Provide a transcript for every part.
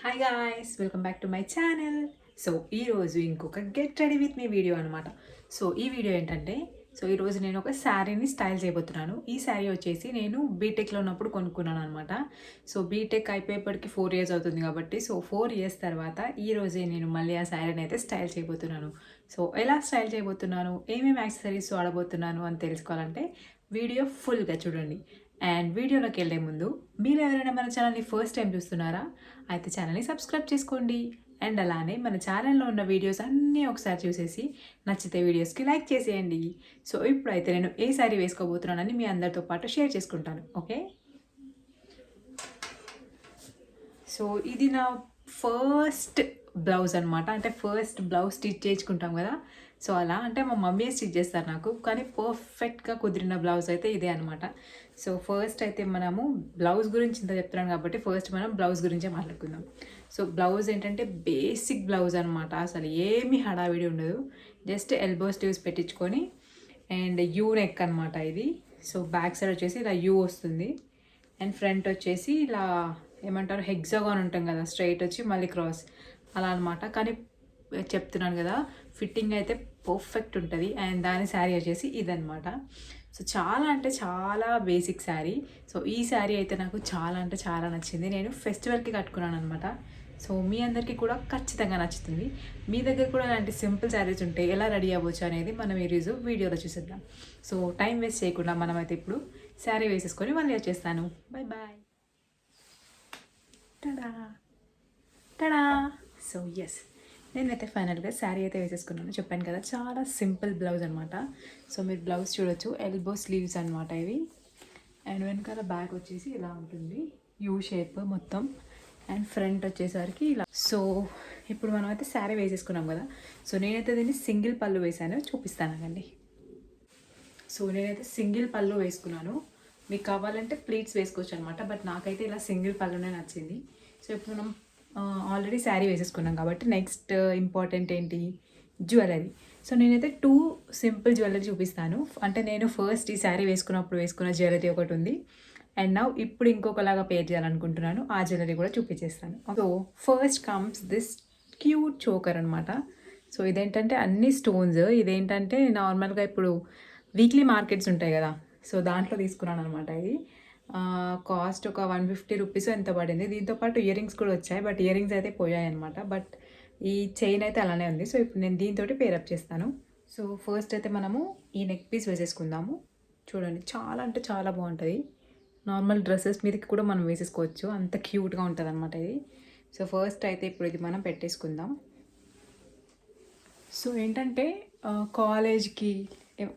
Hi guys, welcome back to my channel. So ఈరోజు ఇంకొక get ready with me video అనమాట. So ఈ video ఏంటంటే, ఈరోజు నేను ఒక శారీని స్టైల్ చేయబోతున్నాను. ఈ శారీ వచ్చేసి నేను బీటెక్లో ఉన్నప్పుడు కొనుక్కున్నాను అనమాట. సో బీటెక్ అయిపోయేప్పటికి 4 ఇయర్స్ అవుతుంది కాబట్టి, 4 ఇయర్స్ తర్వాత ఈరోజే నేను మళ్ళీ ఆ శారీని అయితే స్టైల్ చేయబోతున్నాను. సో ఎలా స్టైల్ చేయబోతున్నాను, ఏమేమి యాక్సెసరీస్ వాడబోతున్నాను అని తెలుసుకోవాలంటే వీడియో ఫుల్గా చూడండి. అండ్ వీడియోలోకి వెళ్ళే ముందు మీరు ఎవరైనా మన ఛానల్ని ఫస్ట్ టైం చూస్తున్నారా అయితే ఛానల్ని సబ్స్క్రైబ్ చేసుకోండి. అండ్ అలానే మన ఛానల్లో ఉన్న వీడియోస్ అన్నీ ఒకసారి చూసేసి నచ్చితే వీడియోస్కి లైక్ చేసేయండి. సో ఇప్పుడైతే నేను ఏ శారీ వేసుకోబోతున్నానని మీ అందరితో పాటు షేర్ చేసుకుంటాను. ఓకే, సో ఇది నా ఫస్ట్ బ్లౌజ్ అనమాట. అంటే ఫస్ట్ బ్లౌజ్ స్టిచ్ చేసుకుంటాం కదా, సో అలా అంటే మా మమ్మీ స్టిచ్ చేస్తారు నాకు, కానీ పర్ఫెక్ట్గా కుదిరిన బ్లౌజ్ అయితే ఇదే అనమాట. సో ఫస్ట్ అయితే మనము బ్లౌజ్ గురించి ఇంత చెప్తున్నాను కాబట్టి ఫస్ట్ మనం బ్లౌజ్ గురించే మాట్లాడుకుందాం. సో బ్లౌజ్ ఏంటంటే బేసిక్ బ్లౌజ్ అనమాట, అసలు ఏమీ హడావిడి ఉండదు. జస్ట్ ఎల్బో స్లీవ్స్ పెట్టించుకొని అండ్ యూ నెక్ అనమాట ఇది. సో బ్యాక్ సైడ్ వచ్చేసి ఇలా యూ వస్తుంది అండ్ ఫ్రంట్ వచ్చేసి ఇలా ఏమంటారు హెగ్జాగాన్ ఉంటాం కదా, స్ట్రైట్ వచ్చి మళ్ళీ క్రాస్ అలా అనమాట. కానీ చెప్తున్నాను కదా, ఫిట్టింగ్ అయితే పర్ఫెక్ట్ ఉంటుంది. అండ్ దాని శారీ వచ్చేసి ఇదనమాట. సో చాలా అంటే చాలా బేసిక్ శారీ. సో ఈ శారీ అయితే నాకు చాలా అంటే చాలా నచ్చింది. నేను ఫెస్టివల్కి కట్టుకున్నాను అనమాట. సో మీ అందరికీ కూడా ఖచ్చితంగా నచ్చుతుంది. మీ దగ్గర కూడా ఇలాంటి సింపుల్ శారీస్ ఉంటే ఎలా రెడీ అవ్వచ్చు అనేది మనం ఈరోజు వీడియోలో చూసేద్దాం. సో టైం వేస్ట్ చేయకుండా మనమైతే ఇప్పుడు శారీ వేసేసుకొని మళ్ళీ వచ్చేస్తాను. Bye bye. Tada tada. So yes, నేనైతే ఫైనల్గా శారీ అయితే వేసేసుకున్నాను. చెప్పాను కదా, చాలా సింపుల్ బ్లౌజ్ అనమాట. సో మీరు బ్లౌజ్ చూడొచ్చు, ఎల్బో స్లీవ్స్ అనమాట ఇవి. అండ్ వెనకాల బ్యాక్ వచ్చేసి ఇలా ఉంటుంది, యూ షేప్ మొత్తం. అండ్ ఫ్రంట్ వచ్చేసరికి ఇలా. సో ఇప్పుడు మనం అయితే శారీ వేసేసుకున్నాం కదా, సో నేనైతే దీన్ని సింగిల్ పళ్ళు వేసాను, చూపిస్తానండి. సో నేనైతే సింగిల్ పళ్ళు వేసుకున్నాను. మీకు కావాలంటే ప్లీట్స్ వేసుకోవచ్చు అనమాట, బట్ నాకైతే ఇలా సింగిల్ పళ్ళునే నచ్చింది. సో ఇప్పుడు మనం ఆల్రెడీ శారీ వేసేసుకున్నాం కాబట్టి నెక్స్ట్ ఇంపార్టెంట్ ఏంటి, జ్యువెలరీ. సో నేనైతే 2 సింపుల్ జ్యువెలరీ చూపిస్తాను. అంటే నేను ఫస్ట్ ఈ శారీ వేసుకున్నప్పుడు వేసుకున్న జ్యువెలరీ ఒకటి ఉంది, అండ్ నా ఇప్పుడు ఇంకొకలాగా పేర్ చేయాలనుకుంటున్నాను, ఆ జ్యువెలరీ కూడా చూపించేస్తాను. So first comes this cute choker అనమాట. సో ఇదేంటంటే అన్ని స్టోన్స్. ఇదేంటంటే నార్మల్గా ఇప్పుడు వీక్లీ మార్కెట్స్ ఉంటాయి కదా, సో దాంట్లో తీసుకున్నాను అనమాట. ఇది కాస్ట్ ఒక 150 రూపీస్ ఎంత పడింది. దీంతోపాటు ఇయర్ రింగ్స్ కూడా వచ్చాయి, బట్ ఇయర్ రింగ్స్ అయితే పోయాయి అనమాట. బట్ ఈ చైన్ అయితే అలానే ఉంది. సో ఇప్పుడు నేను దీంతో పేరప్ చేస్తాను. సో ఫస్ట్ అయితే మనము ఈ నెక్ పీస్ వేసేసుకుందాము. చూడండి, చాలా అంటే చాలా బాగుంటుంది. నార్మల్ డ్రెస్సెస్ మీదకి కూడా మనం వేసేసుకోవచ్చు, అంత క్యూట్గా ఉంటుంది అనమాట ఇది. సో ఫస్ట్ అయితే ఇప్పుడు ఇది మనం పెట్టేసుకుందాం. సో ఏంటంటే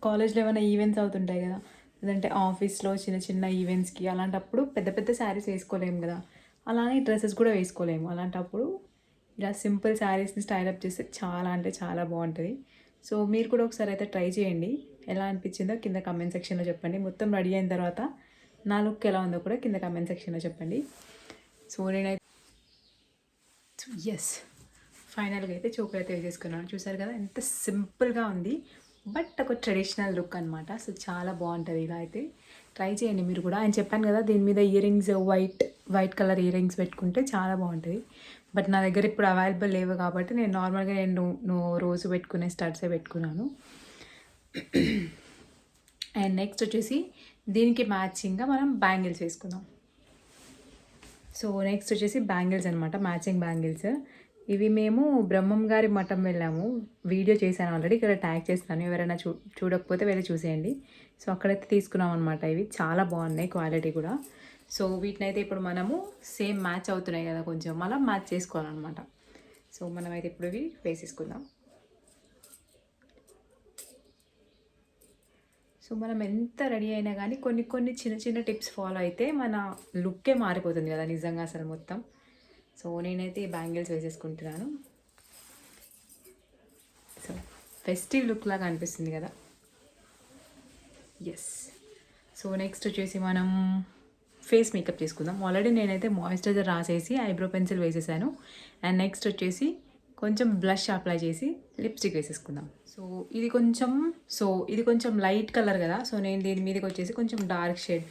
కాలేజ్లో ఏమైనా ఈవెంట్స్ అవుతుంటాయి కదా, లేదంటే ఆఫీస్లో చిన్న చిన్న ఈవెంట్స్కి, అలాంటప్పుడు పెద్ద పెద్ద శారీస్ వేసుకోలేము కదా, అలానే డ్రెస్సెస్ కూడా వేసుకోలేము. అలాంటప్పుడు ఇలా సింపుల్ శారీస్ని స్టైలప్ చేస్తే చాలా అంటే చాలా బాగుంటుంది. సో మీరు కూడా ఒకసారి అయితే ట్రై చేయండి. ఎలా అనిపించిందో కింద కమెంట్ సెక్షన్లో చెప్పండి. మొత్తం రెడీ అయిన తర్వాత నా లుక్ ఎలా ఉందో కూడా కింద కమెంట్ సెక్షన్లో చెప్పండి. సో నేనైతే ఎస్, ఫైనల్గా అయితే చోకర్ అయితే వేసేసుకున్నాను. చూసారు కదా ఎంత సింపుల్గా ఉంది, బట్ ఒక ట్రెడిషనల్ లుక్ అనమాట. సో చాలా బాగుంటుంది. ఇలా అయితే ట్రై చేయండి మీరు కూడా. ఆయన చెప్పాను కదా, దీని మీద ear rings white colour ear rings పెట్టుకుంటే చాలా బాగుంటుంది. బట్ నా దగ్గర ఇప్పుడు అవైలబుల్ లేవు కాబట్టి నేను నార్మల్గా రోజు పెట్టుకునే స్టడ్సే పెట్టుకున్నాను. అండ్ నెక్స్ట్ వచ్చేసి దీనికి మ్యాచింగ్గా మనం బ్యాంగిల్స్ వేసుకుందాం. సో నెక్స్ట్ వచ్చేసి బ్యాంగిల్స్ అనమాట, మ్యాచింగ్ బ్యాంగిల్స్. ఇవి మేము బ్రహ్మం గారి మఠం వెళ్ళాము, వీడియో చేశాను ఆల్రెడీ, ఇక్కడ ట్యాగ్ చేస్తాను, ఎవరైనా చూడకపోతే వెళ్ళి చూసేయండి. సో అక్కడైతే తీసుకున్నాం అనమాట. ఇవి చాలా బాగున్నాయి, క్వాలిటీ కూడా. సో వీటినైతే ఇప్పుడు మనము సేమ్ మ్యాచ్ అవుతున్నాయి కదా, కొంచెం అలా మ్యాచ్ చేసుకోవాలన్నమాట. సో మనమైతే ఇప్పుడు ఇవి వేసేసుకుందాం. సో మనం ఎంత రెడీ అయినా కానీ కొన్ని చిన్న చిన్న టిప్స్ ఫాలో అయితే మన లుక్కే మారిపోతుంది కదా నిజంగా అసలు మొత్తం. సో నేనైతే ఈ బ్యాంగిల్స్ వేసేసుకుంటున్నాను. సో ఫెస్టివ్ లుక్ లాగా అనిపిస్తుంది కదా. ఎస్. సో నెక్స్ట్ వచ్చేసి మనం ఫేస్ మేకప్ చేసుకుందాం. ఆల్రెడీ నేనైతే మాయిశ్చరైజర్ రాసేసి ఐబ్రో పెన్సిల్ వేసేసాను. అండ్ నెక్స్ట్ వచ్చేసి కొంచెం బ్లష్ అప్లై చేసి లిప్స్టిక్ వేసేసుకుందాం. సో ఇది కొంచెం లైట్ కలర్ కదా, సో నేను దీని మీదకి వచ్చేసి కొంచెం డార్క్ షేడ్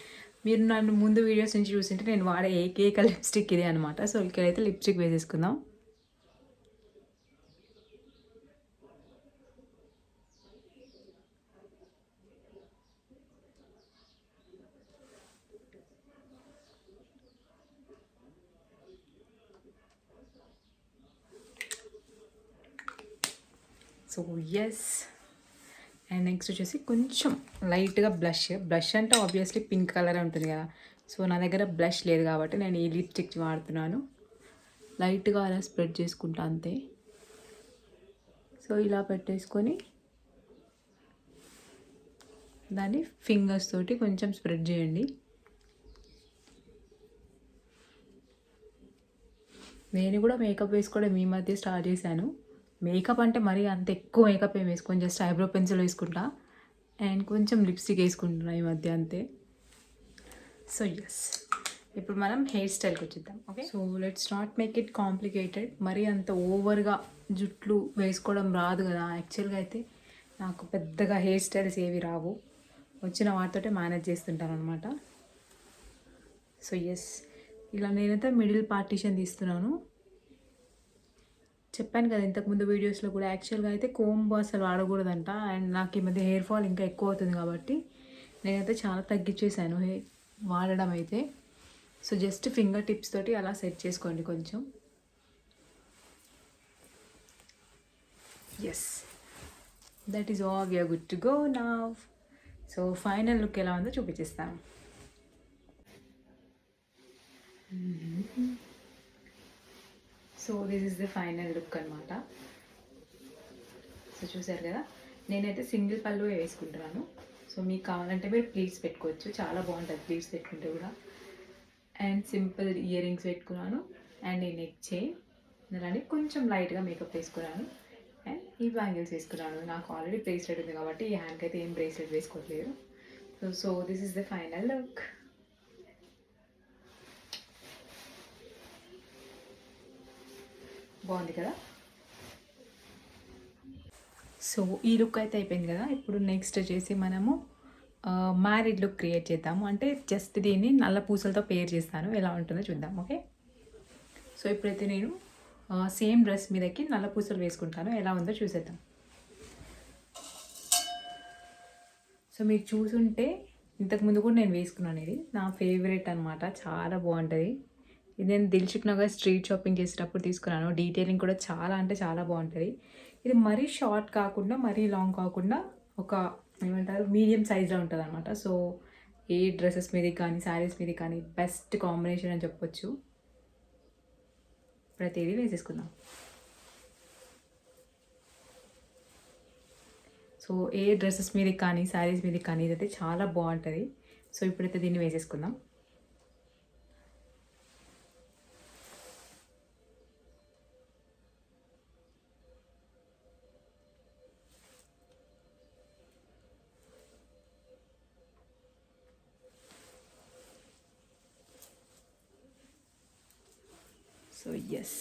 మీరు నన్ను ముందు వీడియోస్ నుంచి చూసింటే నేను వాడే ఏకైక లిప్స్టిక్ ఇదే అనమాట. సో ఇక్కడైతే లిప్స్టిక్ వేసేసుకుందాం. సో ఎస్, అండ్ నెక్స్ట్ వచ్చేసి కొంచెం లైట్గా బ్లష్ అంటే ఆబ్వియస్లీ పింక్ కలర్ ఉంటుంది కదా. సో నా దగ్గర బ్లష్ లేదు కాబట్టి నేను ఈ లిప్స్టిక్ వాడుతున్నాను. లైట్గా అలా స్ప్రెడ్ చేసుకుంటా అంతే. సో ఇలా పెట్టేసుకొని దాన్ని ఫింగర్స్ తోటి కొంచెం స్ప్రెడ్ చేయండి. నేను కూడా మేకప్ వేసుకోవడం ఈ మధ్య స్టార్ట్ చేశాను. మేకప్ అంటే మరీ అంత ఎక్కువ మేకప్ ఏం వేసుకొని జస్ట్ ఐబ్రో పెన్సిల్ వేసుకుంటా అండ్ కొంచెం లిప్స్టిక్ వేసుకుంటున్నా ఈ మధ్య అంతే. సో ఎస్, ఇప్పుడు మనం హెయిర్ స్టైల్కి వచ్చేద్దాం. Okay, so let's not make it complicated. మరీ అంత ఓవర్గా జుట్లు వేసుకోవడం రాదు కదా. యాక్చువల్గా అయితే నాకు పెద్దగా హెయిర్ స్టైల్స్ ఏవి రావు, వచ్చిన వాటితోటే మేనేజ్ చేస్తుంటాను అనమాట. సో ఎస్, ఇలా నేనైతే మిడిల్ పార్టీషన్ తీస్తున్నాను. చెప్పాను కదా ఇంతకుముందు వీడియోస్లో కూడా, యాక్చువల్గా అయితే కోంబ్ అసలు వాడకూడదంట. అండ్ నాకు ఈ మధ్య హెయిర్ ఫాల్ ఇంకా ఎక్కువ అవుతుంది కాబట్టి నేనైతే చాలా తగ్గించేసాను వాడడం అయితే. సో జస్ట్ ఫింగర్ టిప్స్ తోటి అలా సెట్ చేసుకోండి కొంచెం. Yes, that is all, we're good to go now. So final look ఎలా ఉందో చూపించేస్తాను. So this is the final look అనమాట. సో చూసారు కదా, నేనైతే సింగిల్ పళ్ళు వేసుకుంటున్నాను. సో మీకు కావాలంటే మీరు ప్లీట్స్ పెట్టుకోవచ్చు, చాలా బాగుంటుంది ప్లీట్స్ పెట్టుకుంటే కూడా. అండ్ సింపుల్ ఇయర్ రింగ్స్ పెట్టుకున్నాను అండ్ ఈ నెక్ చైన్, అలానే కొంచెం లైట్గా మేకప్ వేసుకున్నాను అండ్ ఈ బ్యాంగిల్స్ వేసుకున్నాను. నాకు ఆల్రెడీ బ్రేస్లెట్ ఉంది కాబట్టి ఈ హ్యాండ్కి అయితే ఏం బ్రేస్లెట్ వేసుకోవట్లేదు. So this is the final look. బాగుంది కదా. సో ఈ లుక్ అయితే అయిపోయింది కదా. ఇప్పుడు నెక్స్ట్ వచ్చేసి మనము మ్యారీడ్ లుక్ క్రియేట్ చేద్దాము. అంటే జస్ట్ దీన్ని నల్ల పూసలతో పేర్ చేస్తాను, ఎలా ఉంటుందో చూద్దాం. ఓకే, సో ఇప్పుడైతే నేను సేమ్ డ్రెస్ మీదకి నల్ల పూసలు వేసుకుంటాను, ఎలా ఉందో చూసేద్దాం. సో మీరు చూసుంటే ఇంతకుముందు కూడా నేను వేసుకున్నాను, ఇది నా ఫేవరెట్ అనమాట, చాలా బాగుంటుంది. ఇది నేను దిల్సుఖ్ నగర్ స్ట్రీట్ షాపింగ్ చేసేటప్పుడు తీసుకున్నాను. డీటెయిలింగ్ కూడా చాలా అంటే చాలా బాగుంటుంది. ఇది మరీ షార్ట్ కాకుండా మరీ లాంగ్ కాకుండా ఒక ఏమంటారు మీడియం సైజ్లో ఉంటుంది అనమాట. సో ఏ డ్రెస్సెస్ మీదకి కానీ శారీస్ మీదకి కానీ బెస్ట్ కాంబినేషన్ అని చెప్పొచ్చు. ప్రతిదీ వేసేసుకుందాం. సో ఏ డ్రెస్సెస్ మీదకి కానీ శారీస్ మీదకి కానీ ఇదైతే చాలా బాగుంటుంది. సో ఇప్పుడైతే దీన్ని వేసేసుకుందాం. So yes,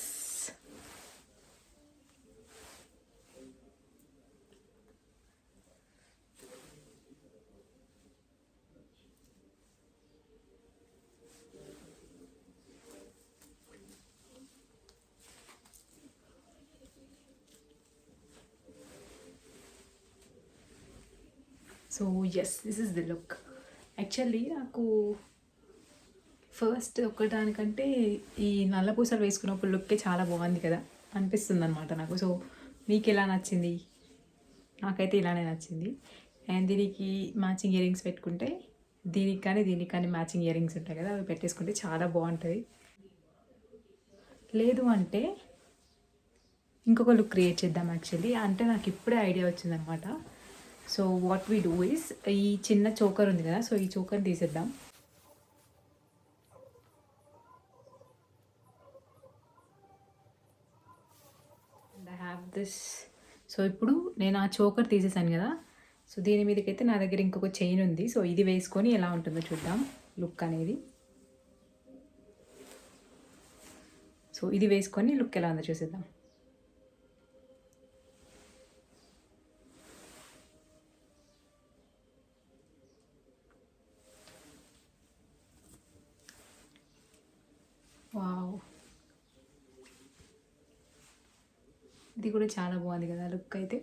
so yes, this is the look. Actually నాకు ఫస్ట్ ఒకదానికంటే ఈ నల్ల పూసలు వేసుకున్నప్పుడు లుక్కే చాలా బాగుంది కదా అనిపిస్తుంది అనమాట నాకు. సో మీకు ఎలా నచ్చింది? నాకైతే ఇలానే నచ్చింది. అండ్ దీనికి మ్యాచింగ్ ఇయర్ రింగ్స్ పెట్టుకుంటే, దీనికి కానీ మ్యాచింగ్ ఇయర్ రింగ్స్ ఉంటాయి కదా, అవి పెట్టేసుకుంటే చాలా బాగుంటుంది. లేదు అంటే ఇంకొక లుక్ క్రియేట్ చేద్దాం యాక్చువల్లీ. అంటే నాకు ఇప్పుడే ఐడియా వచ్చిందనమాట. So what we do is, ఈ చిన్న చోకర్ ఉంది కదా, సో ఈ చోకర్ తీసేద్దాం. I have this. సో ఇప్పుడు నేను ఆ చోకర్ తీసేసాను కదా, సో దీని మీదకైతే నా దగ్గర ఇంకొక చైన్ ఉంది. సో ఇది వేసుకొని ఎలా ఉంటుందో చూద్దాం లుక్ అనేది. సో ఇది వేసుకొని లుక్ ఎలా ఉందో చూసేద్దాం. ఇది కూడా చాలా బాగుంది కదా లుక్ అయితే.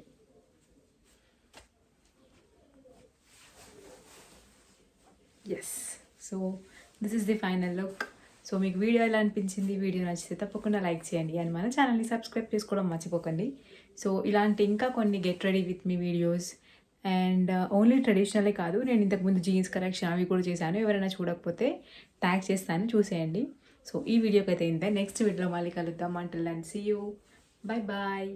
Yes, so this is the final look. So మీకు వీడియో ఎలా అనిపించింది? వీడియో నచ్చితే తప్పకుండా లైక్ చేయండి అండ్ మన ఛానల్ని సబ్స్క్రైబ్ చేసుకోవడం మర్చిపోకండి. సో ఇలాంటి ఇంకా కొన్ని get ready with me videos and only ట్రెడిషనలే కాదు, నేను ఇంతకుముందు జీన్స్ కరెక్షన్ అవి కూడా చేశాను. ఎవరైనా చూడకపోతే ట్యాగ్ చేస్తాను, చూసేయండి. సో ఈ వీడియోకి అయితే ఇంతే. నెక్స్ట్ వీడియోలో మళ్ళీ కలుద్దాం. Until then see you, bye bye.